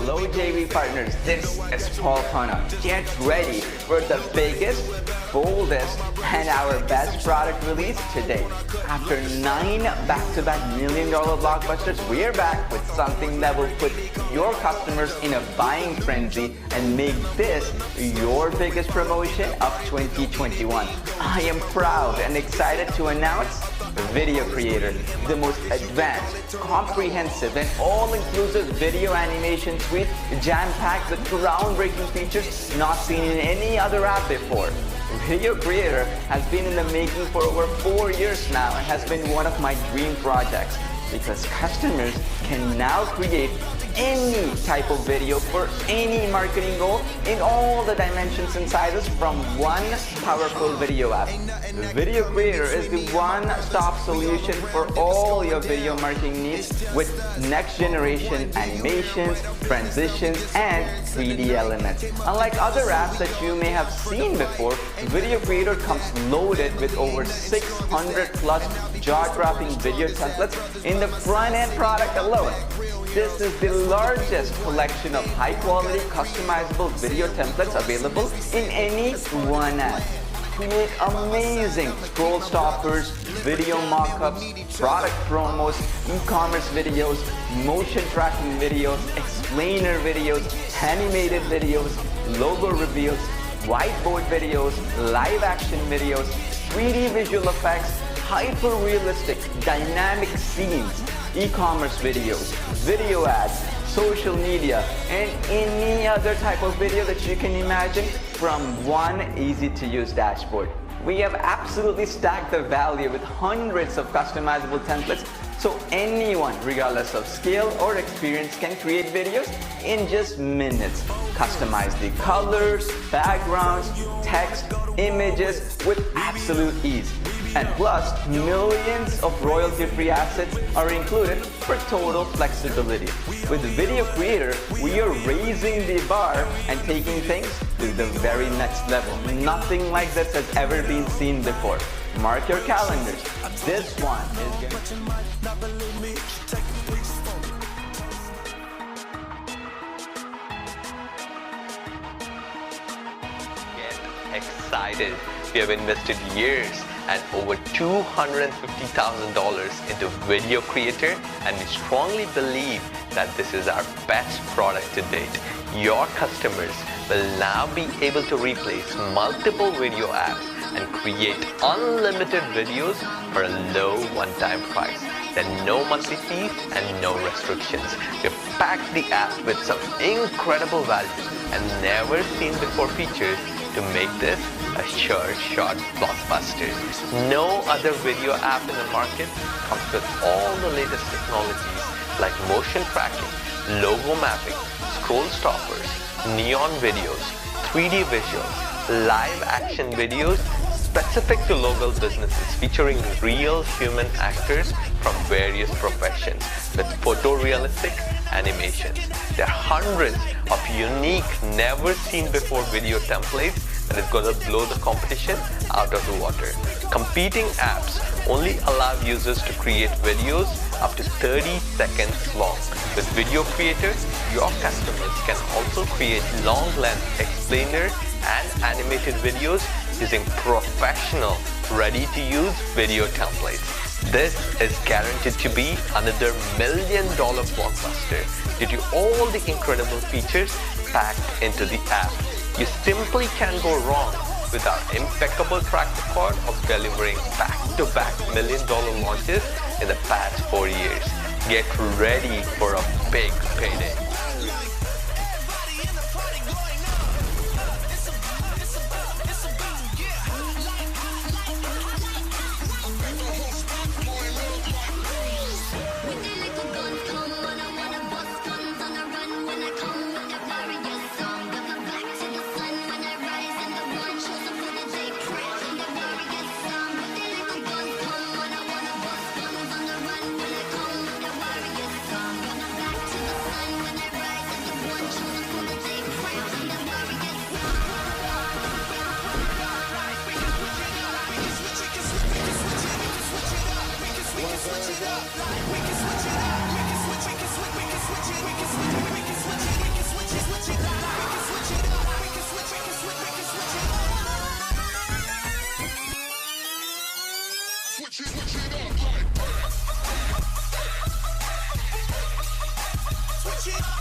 Hello JV partners, this is Paul Ponna. Get ready for the biggest, boldest, and our best product release to date. After 9 back-to-back million-dollar blockbusters, we're back with something that will put your customers in a buying frenzy and make this your biggest promotion of 2021. I am proud and excited to announce VideoCreator, the most advanced, comprehensive, and all-inclusive video animation suite jam-packed with groundbreaking features not seen in any other app before. VideoCreator has been in the making for over 4 years now and has been one of my dream projects because customers can now create any type of video for any marketing goal in all the dimensions and sizes from one powerful video app. VideoCreator is the one-stop solution for all your video marketing needs with next-generation animations, transitions, and 3D elements. Unlike other apps that you may have seen before, VideoCreator comes loaded with over 600 plus jaw-dropping video templates in the front-end product alone. This is the largest collection of high-quality, customizable video templates available in any one app. Create amazing scroll stoppers, video mockups, product promos, e-commerce videos, motion tracking videos, explainer videos, animated videos, logo reveals, whiteboard videos, live action videos, 3D visual effects, hyper-realistic, dynamic scenes, e-commerce videos, video ads, social media, and any other type of video that you can imagine from one easy-to-use dashboard. We have absolutely stacked the value with hundreds of customizable templates so anyone, regardless of skill or experience, can create videos in just minutes. Customize the colors, backgrounds, text, images with absolute ease. And plus, millions of royalty-free assets are included for total flexibility. With VideoCreator, we are raising the bar and taking things to the very next level. Nothing like this has ever been seen before. Mark your calendars. This one is going to... Get excited. We have invested years and over $250,000 into VideoCreator, and we strongly believe that this is our best product to date. Your customers will now be able to replace multiple video apps and create unlimited videos for a low one-time price. There are no monthly fees and no restrictions. We've packed the app with some incredible values and never seen before features to make this a sure shot blockbuster. No other video app in the market comes with all the latest technologies like motion tracking, logo mapping, scroll stoppers, neon videos, 3D visuals, live action videos specific to local businesses featuring real human actors from various professions with photorealistic animations. There are hundreds of unique, never seen before video templates that is going to blow the competition out of the water. Competing apps only allow users to create videos up to 30 seconds long. With VideoCreator, your customers can also create long-length explainer and animated videos using professional, ready-to-use video templates. This is guaranteed to be another $1 million blockbuster due to all the incredible features packed into the app. You simply can't go wrong with our impeccable track record of delivering back-to-back $1 million launches in the past 4 years. Get ready for a big payday. We can switch it up. We can switch it. We can switch it. We can switch it. We can switch it. Switch it up like. Switch it.